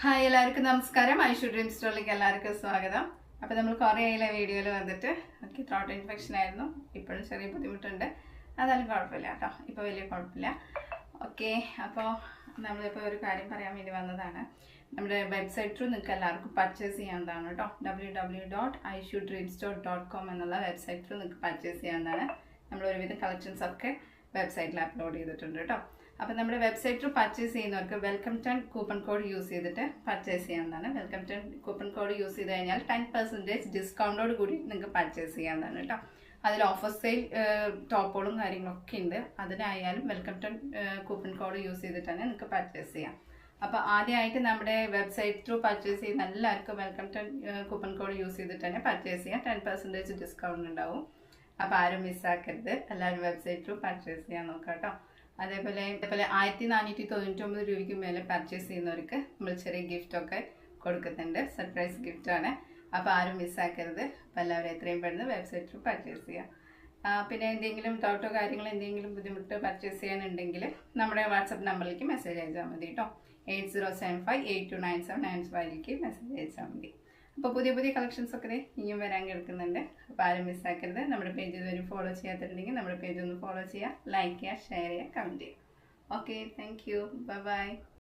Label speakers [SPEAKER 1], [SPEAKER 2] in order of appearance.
[SPEAKER 1] Hi എല്ലാവർക്കും നമസ്കാരം. Aishu dream സ്റ്റോറിലേക്ക് എല്ലാവർക്കും സ്വാഗതം. അപ്പോൾ നമ്മൾ കുറേ ആയില്ല വീഡിയോയിൽ വന്നിട്ട് എനിക്ക് ത്രോട്ട് ഇൻഫെക്ഷൻ ആയിരുന്നു. ഇപ്പോഴും ചെറിയ ബുദ്ധിമുട്ടുണ്ട്. അതായാലും കുഴപ്പമില്ല കേട്ടോ, ഇപ്പോൾ വലിയ കുഴപ്പമില്ല. ഓക്കെ, അപ്പോൾ നമ്മളിപ്പോൾ ഒരു കാര്യം പറയാൻ വേണ്ടി വന്നതാണ്. നമ്മുടെ വെബ്സൈറ്റ് ത്രൂ നിങ്ങൾക്ക് എല്ലാവർക്കും പർച്ചേസ് ചെയ്യാവുന്നതാണ് കേട്ടോ. www.aishudreamstore.com എന്നുള്ള വെബ്സൈറ്റ് ത്രൂ നിങ്ങൾക്ക് പർച്ചേസ് ചെയ്യാവുന്നതാണ്. നമ്മൾ ഒരുവിധം കളക്ഷൻസ് ഒക്കെ വെബ്സൈറ്റിൽ അപ്ലോഡ് ചെയ്തിട്ടുണ്ട് കേട്ടോ. അപ്പോൾ നമ്മുടെ വെബ്സൈറ്റ് ത്രൂ പർച്ചേസ് ചെയ്യുന്നവർക്ക് വെൽക്കം 10 കൂപ്പൺ കോഡ് യൂസ് ചെയ്തിട്ട് പർച്ചേസ് ചെയ്യാവുന്നതാണ്. വെൽക്കം 10 കൂപ്പൺ കോഡ് യൂസ് ചെയ്ത് കഴിഞ്ഞാൽ 10% ഡിസ്കൗണ്ടോട് കൂടി നിങ്ങൾക്ക് പർച്ചേസ് ചെയ്യാവുന്നതാണ് കേട്ടോ. അതിൽ ഓഫർ സെയിൽ ടോപ്പുകളും കാര്യങ്ങളൊക്കെ ഉണ്ട്. അതിനായാലും വെൽക്കം 10 കൂപ്പൺ കോഡ് യൂസ് ചെയ്തിട്ടാണ് നിങ്ങൾക്ക് പർച്ചേസ് ചെയ്യാം. അപ്പോൾ ആദ്യമായിട്ട് നമ്മുടെ വെബ്സൈറ്റ് ത്രൂ പർച്ചേസ് ചെയ്യുന്ന എല്ലാവർക്കും വെൽക്കം 10 കൂപ്പൺ കോഡ് യൂസ് ചെയ്തിട്ട് തന്നെ പർച്ചേസ് ചെയ്യാം. 10% ഡിസ്കൗണ്ട് ഉണ്ടാവും. അപ്പോൾ ആരും മിസ്സാക്കരുത്. എല്ലാവരും വെബ്സൈറ്റ് ത്രൂ പർച്ചേസ് ചെയ്യാൻ നോക്കാം കേട്ടോ. അതേപോലെ 1499 രൂപയ്ക്ക് മേലെ പർച്ചേസ് ചെയ്യുന്നവർക്ക് നമ്മൾ ചെറിയ ഗിഫ്റ്റൊക്കെ കൊടുക്കുന്നുണ്ട്. സർപ്രൈസ് ഗിഫ്റ്റാണ്. അപ്പോൾ ആരും മിസ്സാക്കരുത്. അപ്പോൾ എല്ലാവരും എത്രയും പെട്ടെന്ന് വെബ്സൈറ്റ് ത്രൂ പർച്ചേസ് ചെയ്യാം. പിന്നെ എന്തെങ്കിലും ഡൗട്ടോ കാര്യങ്ങളോ എന്തെങ്കിലും ബുദ്ധിമുട്ട് പർച്ചേസ് ചെയ്യാനുണ്ടെങ്കിൽ നമ്മുടെ വാട്സപ്പ് നമ്പറിലേക്ക് മെസ്സേജ് അയച്ചാൽ മതി കേട്ടോ. 8075829795 മെസ്സേജ് അയച്ചാൽ മതി. അപ്പോൾ പുതിയ പുതിയ കളക്ഷൻസ് ഒക്കെ ഇനിയും വരാൻ കേൾക്കുന്നുണ്ട്. അപ്പോൾ ആരും മിസ്സാക്കരുത്. നമ്മുടെ പേജ് ഇതുവരെ ഫോളോ ചെയ്യാത്തിട്ടുണ്ടെങ്കിൽ നമ്മുടെ പേജ് ഒന്ന് ഫോളോ ചെയ്യുക, ലൈക്ക് ചെയ്യുക, ഷെയർ ചെയ്യുക, കമൻറ്റ് ചെയ്യുക. Okay, thank you. Bye bye.